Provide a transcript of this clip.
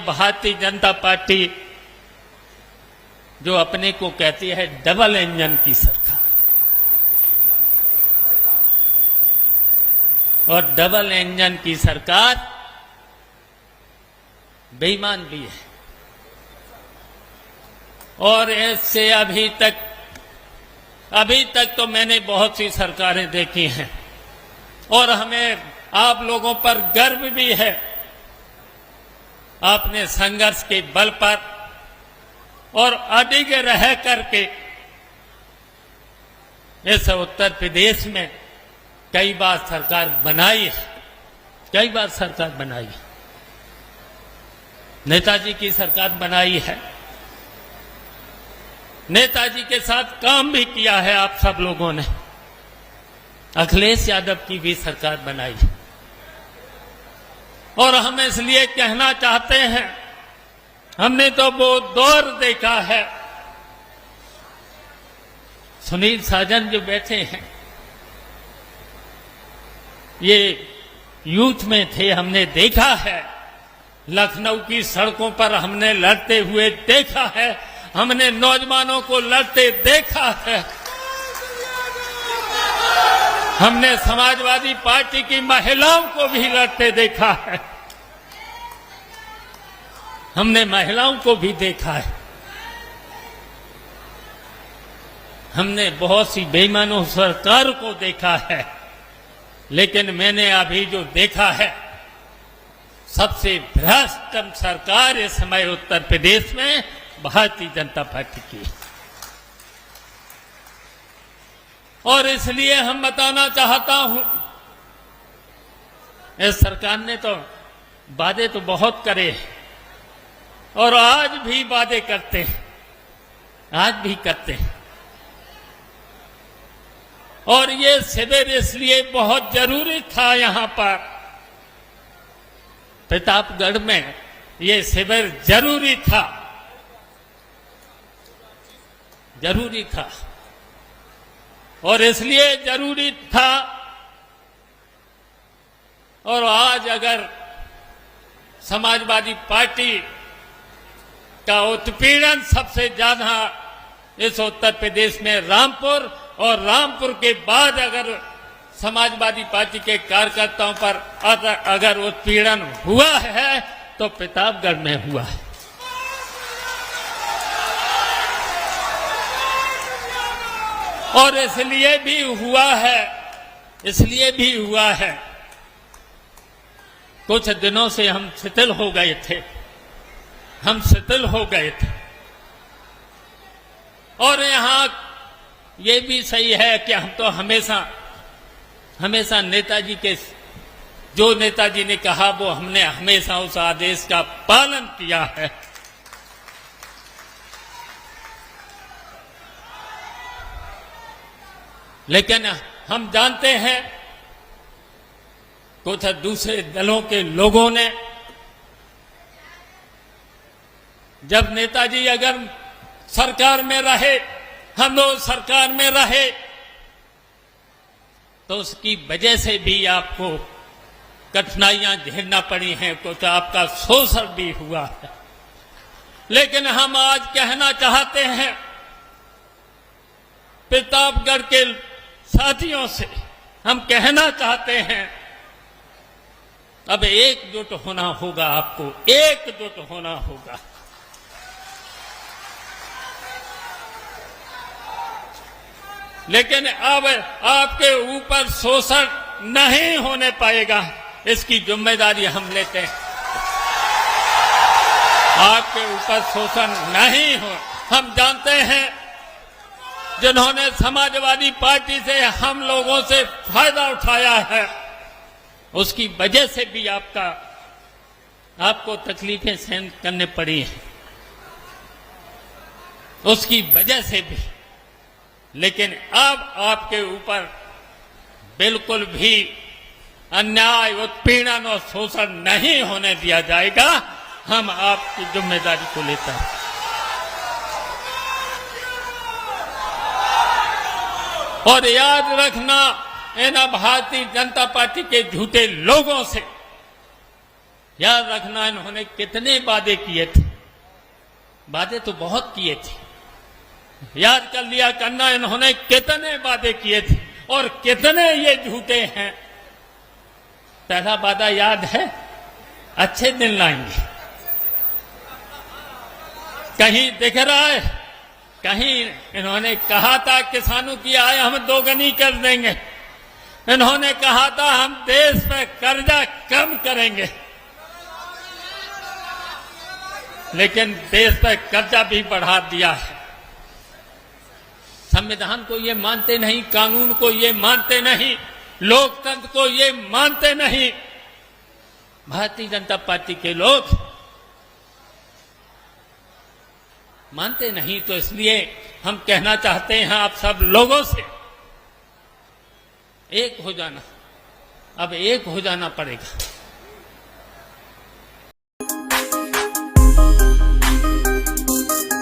Bharatiya Janata party जो अपने को कहती है डबल इंजन की सरकार, और डबल इंजन की सरकार बेईमान भी है। और इससे अभी तक तो मैंने बहुत सी सरकारें देखी हैं और हमें आप लोगों पर गर्व भी है। आपने संघर्ष के बल पर और अडिग रह करके इस उत्तर प्रदेश में कई बार सरकार बनाई है, कई बार सरकार बनाई है। नेताजी की सरकार बनाई है, नेताजी के साथ काम भी किया है आप सब लोगों ने। अखिलेश यादव की भी सरकार बनाई है। और हम इसलिए कहना चाहते हैं, हमने तो वो दौर देखा है। सुनील साजन जो बैठे हैं, ये यूथ में थे, हमने देखा है। लखनऊ की सड़कों पर हमने लड़ते हुए देखा है, हमने नौजवानों को लड़ते देखा है। हमने समाजवादी पार्टी की महिलाओं को भी लड़ते देखा है, हमने महिलाओं को भी देखा है। हमने बहुत सी बेईमानों सरकार को देखा है, लेकिन मैंने अभी जो देखा है, सबसे भ्रष्ट सरकार इस समय उत्तर प्रदेश में भारतीय जनता पार्टी की। और इसलिए हम बताना चाहता हूं, इस सरकार ने तो वादे तो बहुत करे और आज भी वादे करते हैं, आज भी करते हैं। और ये शिविर इसलिए बहुत जरूरी था। यहां पर प्रतापगढ़ में ये शिविर जरूरी था, जरूरी था। और इसलिए जरूरी था, और आज अगर समाजवादी पार्टी का उत्पीड़न सबसे ज्यादा इस उत्तर प्रदेश में रामपुर, और रामपुर के बाद अगर समाजवादी पार्टी के कार्यकर्ताओं पर अगर उत्पीड़न हुआ है तो प्रतापगढ़ में हुआ है। और इसलिए भी हुआ है, इसलिए भी हुआ है, कुछ दिनों से हम शिथिल हो गए थे, हम शिथिल हो गए थे। और यहां ये भी सही है कि हम तो हमेशा नेताजी के, जो नेताजी ने कहा वो हमने हमेशा उस आदेश का पालन किया है। लेकिन हम जानते हैं कुछ दूसरे दलों के लोगों ने, जब नेताजी अगर सरकार में रहे, हम लोग सरकार में रहे, तो उसकी वजह से भी आपको कठिनाइयां झेलना पड़ी हैं, कुछ आपका शोषण भी हुआ है। लेकिन हम आज कहना चाहते हैं प्रतापगढ़ के साथियों से, हम कहना चाहते हैं अब एकजुट होना होगा, आपको एकजुट होना होगा। लेकिन अब आपके ऊपर शोषण नहीं होने पाएगा, इसकी जिम्मेदारी हम लेते हैं। आपके ऊपर शोषण नहीं हो। हम जानते हैं जिन्होंने समाजवादी पार्टी से हम लोगों से फायदा उठाया है, उसकी वजह से भी आपको तकलीफें सहन करने पड़ी हैं, उसकी वजह से भी। लेकिन अब आपके ऊपर बिल्कुल भी अन्याय, उत्पीड़न और शोषण नहीं होने दिया जाएगा। हम आपकी जिम्मेदारी को लेते हैं। और याद रखना, इन भारतीय जनता पार्टी के झूठे लोगों से याद रखना, इन्होंने कितने वादे किए थे, वादे तो बहुत किए थे। याद कर लिया करना, इन्होंने कितने वादे किए थे और कितने ये झूठे हैं। पहला वादा याद है, अच्छे दिन लाएंगे। कहीं दिख रहा है, कहीं इन्होंने कहा था किसानों की आय हम दोगुनी कर देंगे। इन्होंने कहा था हम देश में कर्जा कम करेंगे, लेकिन देश पर कर्जा भी बढ़ा दिया है। संविधान को ये मानते नहीं, कानून को ये मानते नहीं, लोकतंत्र को ये मानते नहीं। भारतीय जनता पार्टी के लोग मानते नहीं, तो इसलिए हम कहना चाहते हैं आप सब लोगों से, एक हो जाना, अब एक हो जाना पड़ेगा।